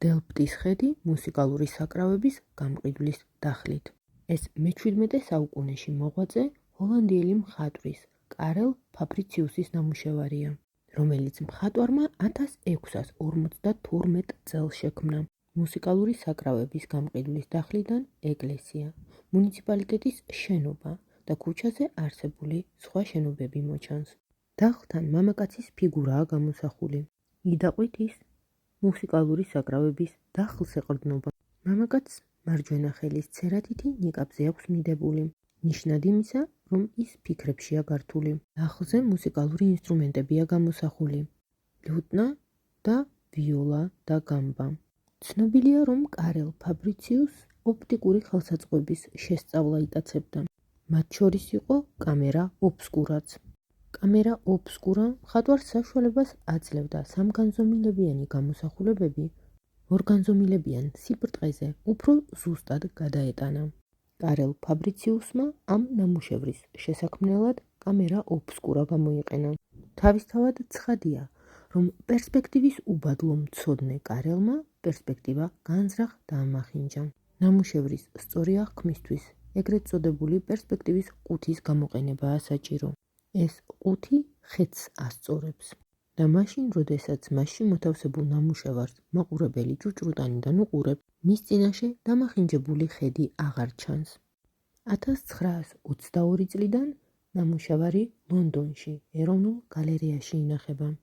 დელფტის ხედი მუსიკალური საკრავების გამყიდვლის დახლით. ეს მე-17 საუკუნეში მოღვაწე ჰოლანდიელი მხატვრის კარელ ფაბრიციუსის ნამუშევარია, რომელიც მხატვარმა 1652 წელს შექმნა. მუსიკალური საკრავების გამყიდვლის დახლიდან ეკლესია, მუნიციპალიტეტის შენობა და ქუჩაზე არსებული სხვა შენობები მოჩანს. დახლთან მამაკაცის ფიგურაა გამოსახული. იდაყვით ის მუსიკალური საკრავების დახლს ეყრდნობა. მამაკაცს მარჯვენა ხელის ცერათითი ნიკაპზე აქვს მიდებული. ნიშნად იმისა, რომ ის ფიქრებშია გართული. დახლზე მუსიკალური ინსტრუმენტებია გამოსახული. ლუტნა და ვიოლა და გამბა. ცნობილია, რომ კარელ ფაბრიციუსს ოპტიკური ხელსაწყოების შესწავლა იტაცებდა. მათ შორის იყო კამერა ობსკურაც. კამერა ობსკურა მხატვარს საშუალებას აძლევდა სამგანზომილებიანი გამოსახულებები ორგანზომილებიან სიბრტყეზე უფრო ზუსტად გადაეტანა. კარელ ფაბრიციუსმა ამ ნამუშევრის შესაქმნელად კამერა ობსკურა გამოიყენა. თავისთავად ცხადია, რომ პერსპექტივის უბადლო მცოდნე კარელმა პერსპექტივა განზრახ დაამახინჯა. ნამუშევრის სწორი აღქმისთვის ეგრეთ წოდებული პერსპექტივის ყუთის გამოყენებაა საჭირო. ეს ყუთი ხედს ასწორებს და მაშინ, როდესაც მასში მოთავსებულ ნამუშევარს მაყურებელი ჭუჭრუტანიდან უყურებს, მის წინაშე დამახინჯებული ხედი აღარ ჩანს. 1922 წლიდან ნამუშევარი ლონდონში ეროვნულ გალერეაში ინახება.